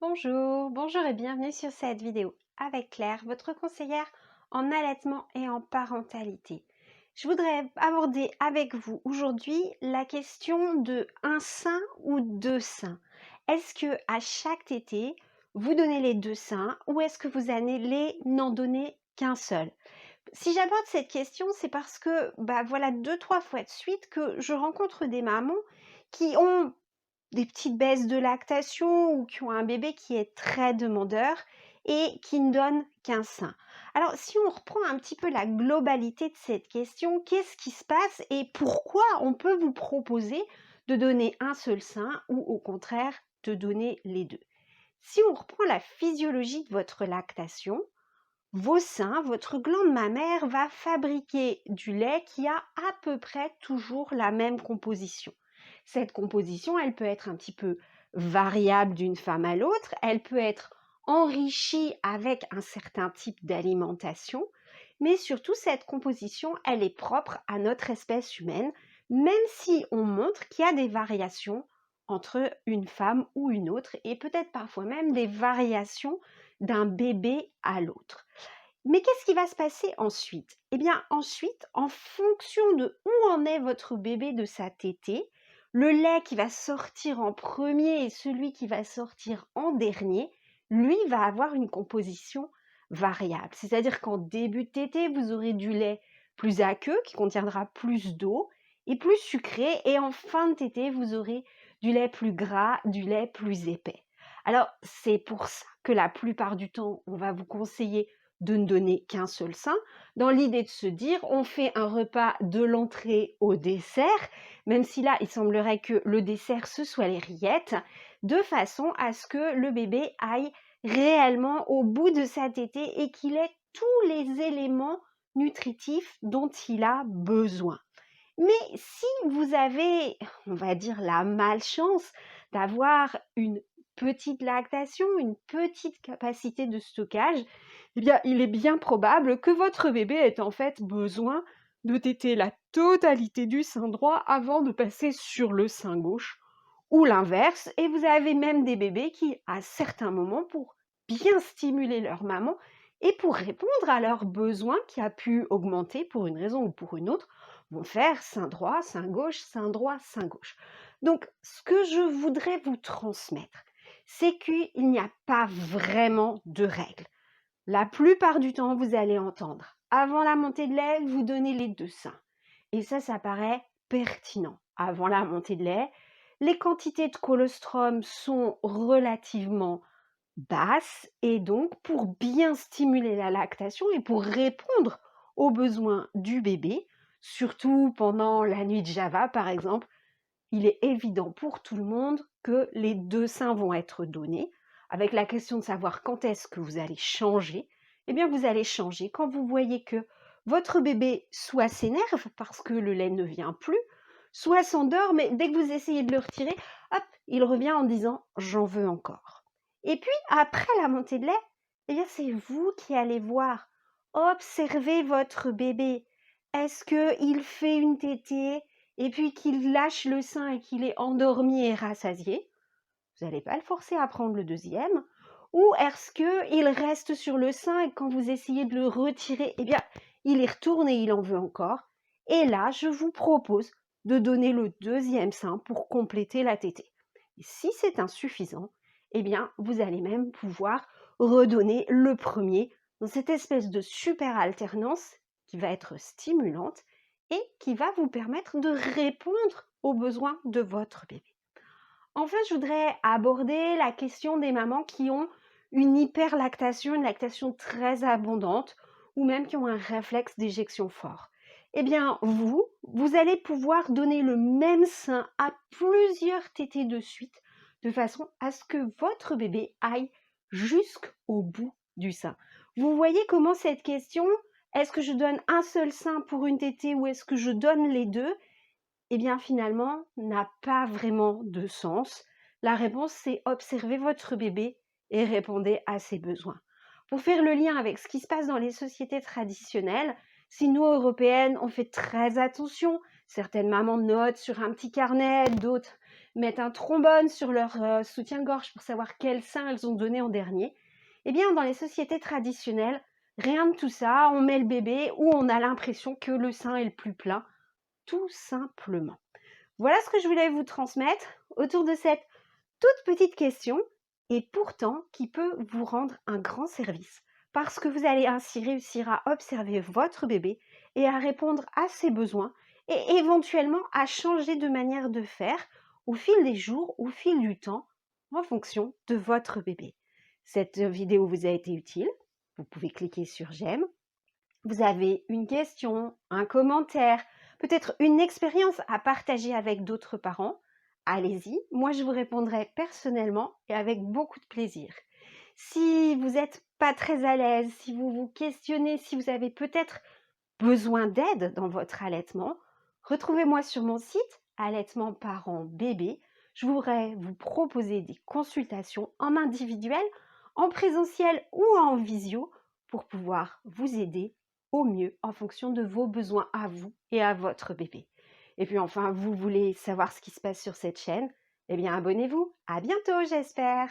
Bonjour et bienvenue sur cette vidéo avec Claire, votre conseillère en allaitement et en parentalité. Je voudrais aborder avec vous aujourd'hui la question de un sein ou deux seins. Est-ce que à chaque tétée, vous donnez les deux seins ou est-ce que vous allez n'en donner qu'un seul? Si j'aborde cette question, c'est parce que voilà 2-3 fois de suite que je rencontre des mamans qui ont des petites baisses de lactation ou qui ont un bébé qui est très demandeur et qui ne donne qu'un sein. Alors, si on reprend un petit peu la globalité de cette question, qu'est-ce qui se passe et pourquoi on peut vous proposer de donner un seul sein ou au contraire de donner les deux? Si on reprend la physiologie de votre lactation, vos seins, votre glande mammaire va fabriquer du lait qui a à peu près toujours la même composition. Cette composition, elle peut être un petit peu variable d'une femme à l'autre, elle peut être enrichie avec un certain type d'alimentation, mais surtout cette composition, elle est propre à notre espèce humaine, même si on montre qu'il y a des variations entre une femme ou une autre, et peut-être parfois même des variations d'un bébé à l'autre. Mais qu'est-ce qui va se passer ensuite? Eh bien ensuite, en fonction de où en est votre bébé de sa tétée, le lait qui va sortir en premier et celui qui va sortir en dernier, lui va avoir une composition variable. C'est-à-dire qu'en début de tétée, vous aurez du lait plus aqueux qui contiendra plus d'eau et plus sucré, et en fin de tétée, vous aurez du lait plus gras, du lait plus épais. Alors c'est pour ça que la plupart du temps, on va vous conseiller de ne donner qu'un seul sein, dans l'idée de se dire on fait un repas de l'entrée au dessert, même si là il semblerait que le dessert ce soit les rillettes, de façon à ce que le bébé aille réellement au bout de sa tétée et qu'il ait tous les éléments nutritifs dont il a besoin. Mais si vous avez, on va dire, la malchance d'avoir une petite lactation, une petite capacité de stockage, eh bien, il est bien probable que votre bébé ait en fait besoin de téter la totalité du sein droit avant de passer sur le sein gauche ou l'inverse. Et vous avez même des bébés qui, à certains moments, pour bien stimuler leur maman et pour répondre à leurs besoins qui a pu augmenter pour une raison ou pour une autre, vont faire sein droit, sein gauche, sein droit, sein gauche. Donc, ce que je voudrais vous transmettre, c'est qu'il n'y a pas vraiment de règles. La plupart du temps, vous allez entendre, avant la montée de lait, vous donnez les deux seins. Et ça paraît pertinent. Avant la montée de lait, les quantités de colostrum sont relativement basses et donc pour bien stimuler la lactation et pour répondre aux besoins du bébé, surtout pendant la nuit de Java par exemple, il est évident pour tout le monde que les deux seins vont être donnés. Avec la question de savoir quand est-ce que vous allez changer, eh bien vous allez changer quand vous voyez que votre bébé soit s'énerve parce que le lait ne vient plus, soit s'endort, mais dès que vous essayez de le retirer, hop, il revient en disant « j'en veux encore ». Et puis après la montée de lait, eh bien c'est vous qui allez voir, observez votre bébé. Est-ce qu'il fait une tétée et puis qu'il lâche le sein et qu'il est endormi et rassasié? Vous n'allez pas le forcer à prendre le deuxième. Ou est-ce qu'il reste sur le sein et quand vous essayez de le retirer, eh bien, il y retourne et il en veut encore? Et là, je vous propose de donner le deuxième sein pour compléter la tétée. Et si c'est insuffisant, eh bien, vous allez même pouvoir redonner le premier dans cette espèce de super alternance qui va être stimulante et qui va vous permettre de répondre aux besoins de votre bébé. Enfin, je voudrais aborder la question des mamans qui ont une hyperlactation, une lactation très abondante, ou même qui ont un réflexe d'éjection fort. Eh bien, vous allez pouvoir donner le même sein à plusieurs tétées de suite, de façon à ce que votre bébé aille jusqu'au bout du sein. Vous voyez comment cette question, est-ce que je donne un seul sein pour une tétée ou est-ce que je donne les deux? Eh bien finalement, n'a pas vraiment de sens. La réponse, c'est observer votre bébé et répondez à ses besoins. Pour faire le lien avec ce qui se passe dans les sociétés traditionnelles, si nous, Européennes, on fait très attention, certaines mamans notent sur un petit carnet, d'autres mettent un trombone sur leur soutien-gorge pour savoir quel sein elles ont donné en dernier. Eh bien, dans les sociétés traditionnelles, rien de tout ça, on met le bébé où on a l'impression que le sein est le plus plein, tout simplement. Voilà ce que je voulais vous transmettre autour de cette toute petite question et pourtant qui peut vous rendre un grand service parce que vous allez ainsi réussir à observer votre bébé et à répondre à ses besoins et éventuellement à changer de manière de faire au fil des jours, au fil du temps, en fonction de votre bébé. Cette vidéo vous a été utile, vous pouvez cliquer sur j'aime. Vous avez une question, un commentaire, peut-être une expérience à partager avec d'autres parents, allez-y, moi je vous répondrai personnellement et avec beaucoup de plaisir. Si vous n'êtes pas très à l'aise, si vous vous questionnez, si vous avez peut-être besoin d'aide dans votre allaitement, retrouvez-moi sur mon site Allaitement Parents Bébé. Je voudrais vous proposer des consultations en individuel, en présentiel ou en visio pour pouvoir vous aider au mieux en fonction de vos besoins à vous et à votre bébé. Et puis enfin, vous voulez savoir ce qui se passe sur cette chaîne? Eh bien, abonnez-vous. À bientôt, j'espère.